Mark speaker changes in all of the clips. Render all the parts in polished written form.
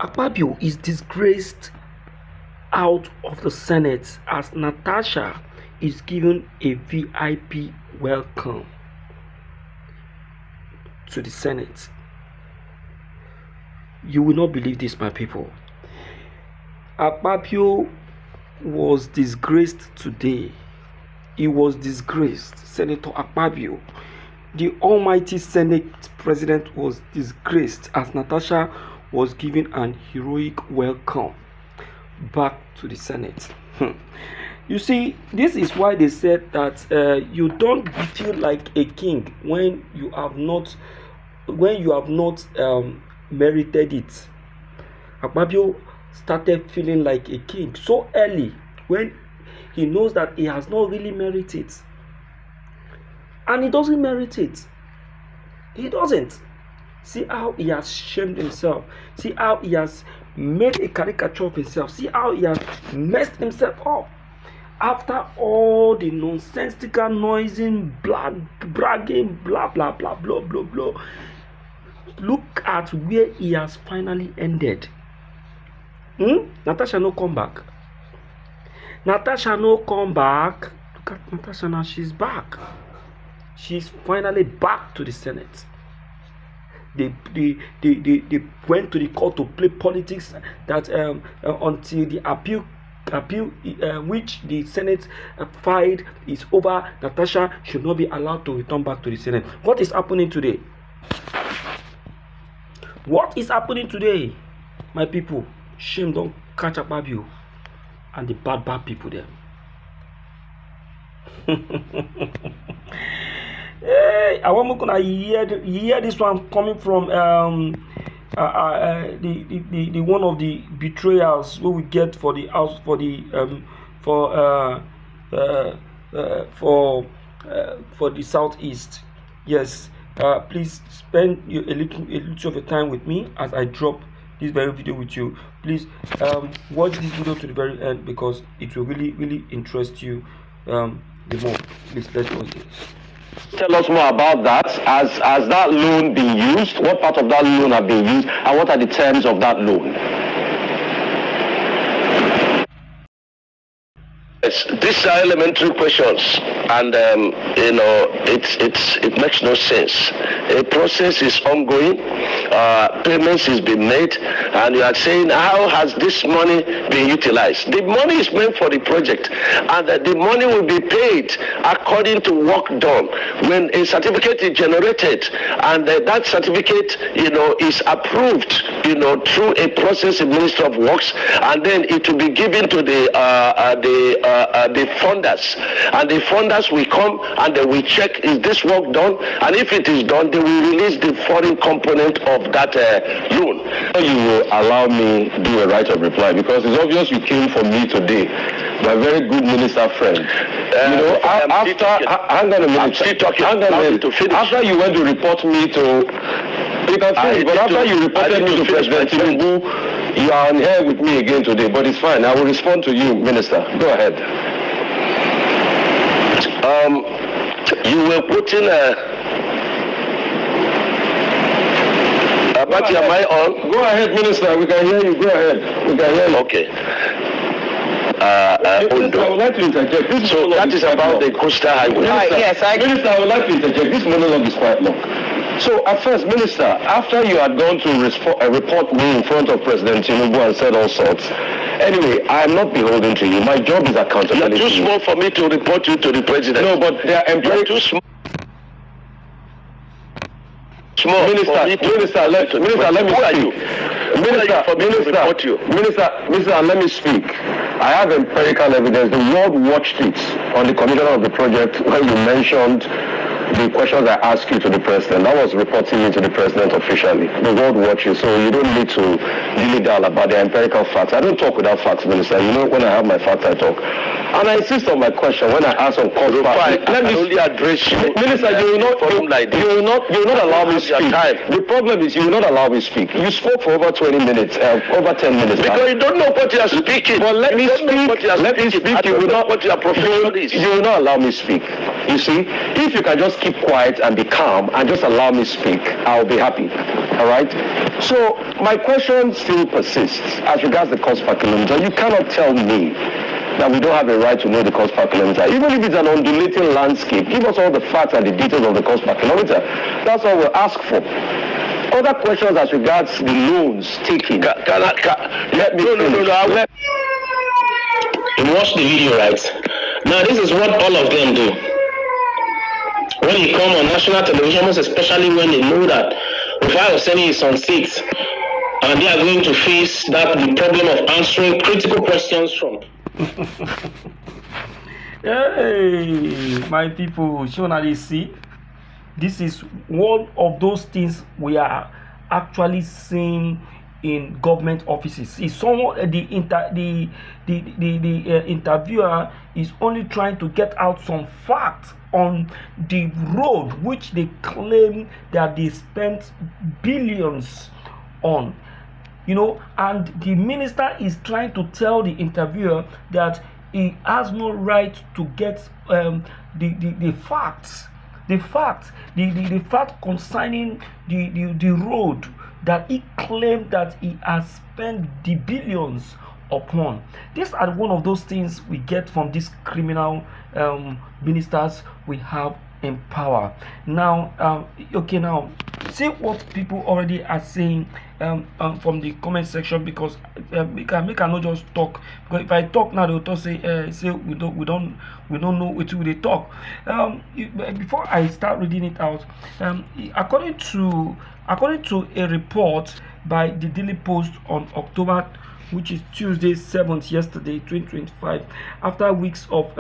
Speaker 1: Akpabio is disgraced out of the Senate as Natasha is given a VIP welcome to the Senate. You will not believe this, my people. Akpabio was disgraced today. He was disgraced. Senator Akpabio, the almighty Senate president, was disgraced as Natasha was given an heroic welcome back to the Senate. You see, this is why they said that you don't feel like a king when you have not merited it. Akpabio started feeling like a king so early when he knows that he has not really merited it, and he doesn't merit it. He doesn't. See how he has shamed himself. See how he has made a caricature of himself. See how he has messed himself up. After all the nonsensical noising, bragging, blah, blah, blah, blah, blah, blah. Look at where he has finally ended. Natasha no come back. Natasha no come back. Look at Natasha now. She's back. She's finally back to the Senate. They went to the court to play politics that until the appeal which the Senate filed is over. Natasha should not be allowed to return back to the Senate. What is happening today? What is happening today, my people? Shame don't catch Akpabio and the bad people there. Hey, I want to hear this one coming from the one of the betrayals where we get for the house for the southeast. Yes, please spend a little of your time with me as I drop this very video with you. Please watch this video to the very end because it will really interest you the more. Please, let's watch this.
Speaker 2: Tell us more about that. Has that loan been used? What part of that loan have been used? And what are the terms of that loan? Yes, these are elementary questions, and it makes no sense. A process is ongoing, payments is being made, and you are saying, how has this money been utilized? The money is meant for the project, and the money will be paid according to work done. When a certificate is generated, and that certificate, is approved, through a process in Ministry of Works, and then it will be given to the funders, and the funders will come and they will check, is this work done, and if it is done, they will release the foreign component of that loan. You will allow me do a right of reply, because it's obvious you came for me today, my very good minister friend. Hang on a minute. After you went to report me to, you can finish, but after you reported me to President Tinubu, you are on here with me again today, but it's fine. I will respond to you, Minister. Go ahead. You were putting Abati, am I on? Go ahead, Minister. We can hear you. Go ahead. We can hear you. Okay. Minister, I would like to interject. So that is about the coastal highway.
Speaker 3: Yes,
Speaker 2: Minister, I would like to interject. This monologue is quite long. So at first, Minister, after you had gone to report me in front of President Tinubu and said all sorts, anyway, I am not beholden to you. My job is accountability. You are too small for me to report you to the President. No, but they are employed too small. Minister, let me speak. Minister, let me speak. I have empirical evidence. The world watched it on the commission of the project when you mentioned the questions I asked you to the president. That was reporting me to the president officially. The world watches, so you don't need to dilly dally about the empirical facts. I don't talk without facts, Minister. When I have my facts, I talk. And I insist on my question when I ask on cost facts. Let me only address you. Minister, you will not allow me to speak. The problem is you will not allow me to speak. You spoke for over 20 minutes, over 10 minutes. Because you don't know what you are speaking. Well, let me speak. Let me speak. You will not what your profession is. You will not allow me to speak. You see, if you can just keep quiet and be calm and just allow me speak, I'll be happy. All right? So my question still persists as regards the cost per kilometer. You cannot tell me that we don't have a right to know the cost per kilometer. Even if it's an undulating landscape, give us all the facts and the details of the cost per kilometer. That's all we'll ask for. Other questions as regards the loans taken. Let me finish.
Speaker 3: You watch the video, right? Now this is what all of them do. When you come on national television, most especially when they know that Rufai Oseni is on seats, and they are going to face the problem of answering critical questions from.
Speaker 1: Hey, my people, Shona, see, this is one of those things we are actually seeing in government offices. Is someone the interviewer is only trying to get out some facts on the road which they claim that they spent billions on, you know, and the minister is trying to tell the interviewer that he has no right to get the facts, the fact concerning the road that he claimed that he has spent the billions upon. These are one of those things we get from these criminal ministers we have in power. Now, okay, now see what people already are saying from the comment section, because we cannot just talk. Because if I talk now, they'll say we don't know what they talk. Before I start reading it out, according to a report by the Daily Post on October, which is Tuesday 7th, yesterday, 2025, after weeks of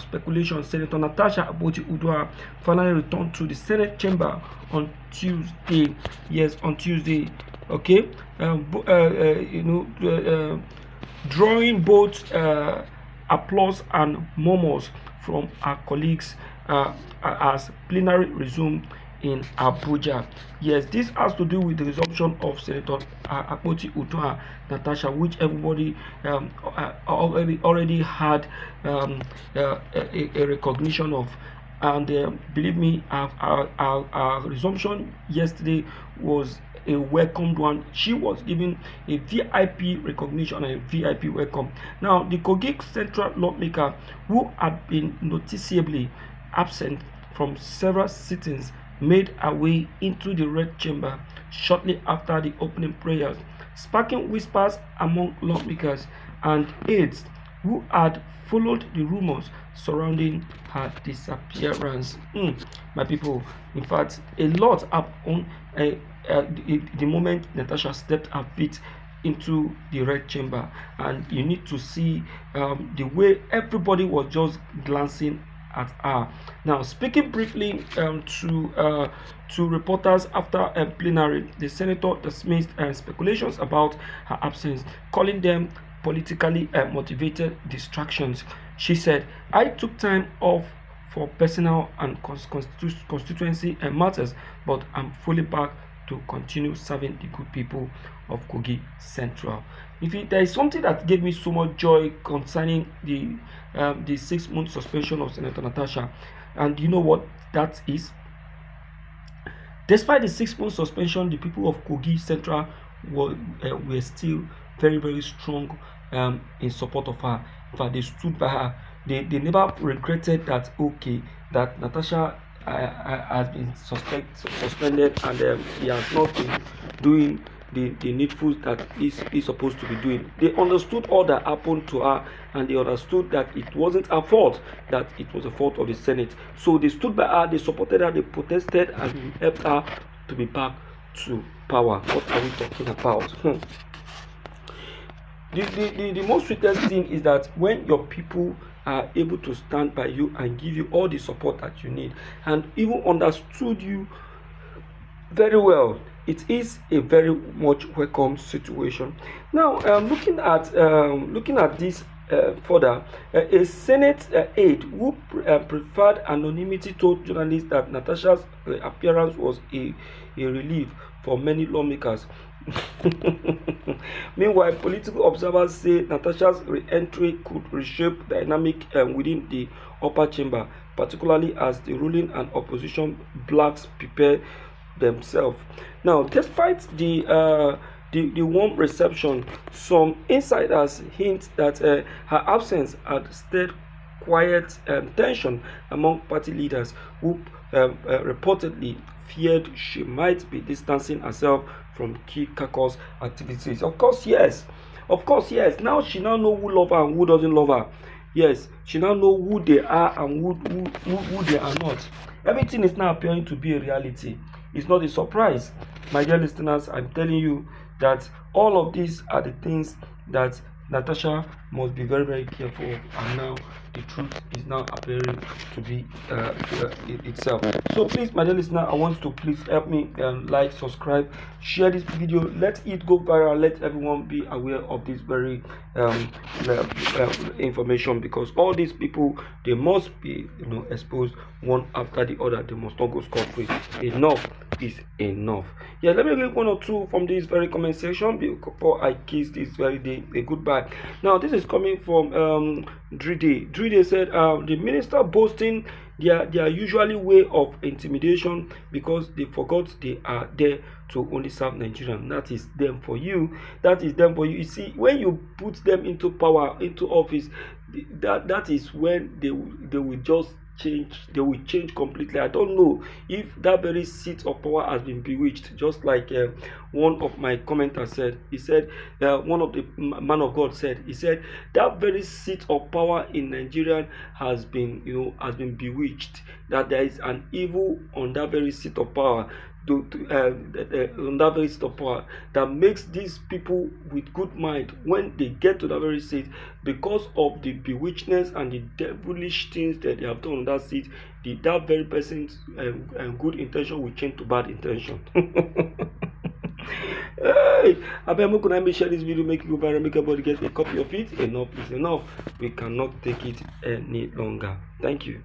Speaker 1: speculation, Senator Natasha Akpabio finally returned to the Senate chamber on Tuesday. Yes, on Tuesday. Okay, drawing both applause and murmurs from our colleagues as plenary resumed in Abuja. Yes, this has to do with the resumption of Senator Akpabio Natasha, which everybody already had a recognition of. And believe me, our resumption yesterday was a welcomed one. She was given a VIP recognition and a VIP welcome. Now, the Kogi Central lawmaker, who had been noticeably absent from several sittings, made her way into the Red Chamber shortly after the opening prayers, sparking whispers among lawmakers and aides who had followed the rumors surrounding her disappearance. My people, in fact, a lot happened the moment Natasha stepped her feet into the Red Chamber, and you need to see the way everybody was just glancing at her. Now, speaking briefly to reporters after plenary, the senator dismissed speculations about her absence, calling them politically motivated distractions. She said, "I took time off for personal and constituency matters, but I'm fully back to continue serving the good people of Kogi Central." If there is something that gave me so much joy concerning the 6-month suspension of Senator Natasha, and you know what that is? Despite the 6-month suspension, the people of Kogi Central were still very, very strong in support of her. In fact, they stood by her. They never regretted that, okay, that Natasha has been suspended, and he has not been doing the needful that he's supposed to be doing. They understood all that happened to her, and they understood that it wasn't her fault, that it was the fault of the Senate. So they stood by her, they supported her, they protested, and helped her to be back to power. What are we talking about? The most sweetest thing is that when your people are able to stand by you and give you all the support that you need, and even understood you very well, it is a very much welcome situation. Now, looking at this further, a Senate aide who preferred anonymity told journalists that Natasha's appearance was a relief for many lawmakers. Meanwhile, political observers say Natasha's re-entry could reshape dynamic within the upper chamber, particularly as the ruling and opposition blocs prepare themselves. Now, despite the warm reception, some insiders hint that her absence had stirred quiet tension among party leaders who reportedly feared she might be distancing herself from key caucus activities. Of course, yes. Now she now know who love her and who doesn't love her. Yes, she now know who they are and who they are not. Everything is now appearing to be a reality. It's not a surprise. My dear listeners, I'm telling you that all of these are the things that Natasha must be very, very careful of, and now the truth is now appearing to be itself. So please, my dear listener, I want you to please help me like, subscribe, share this video, let it go viral, let everyone be aware of this very information, because all these people, they must be exposed one after the other. They must not go scot-free. Enough is enough. Yeah, let me read one or two from this very comment section before I kiss this very day a goodbye. Now, this is coming from Dīsgräçéd. Dīsgräçéd said the minister boasting their usually way of intimidation because they forgot they are there to only serve Nigerians. That is them for you. That is them for you. You see, when you put them into power, into office, that is when they will just change. They will change completely. I don't know if that very seat of power has been bewitched, just like one of my commenters said. He said, one of the man of God said, he said that very seat of power in Nigeria has been bewitched, that there is an evil on that very seat of power, on that very seat of power, that makes these people with good mind, when they get to that very seat, because of the bewitchedness and the devilish things that they have done on that seat, that very person's good intention will change to bad intention. Hey, I'm going to share this video, make you go viral, make everybody get a copy of it. Enough is enough. We cannot take it any longer. Thank you.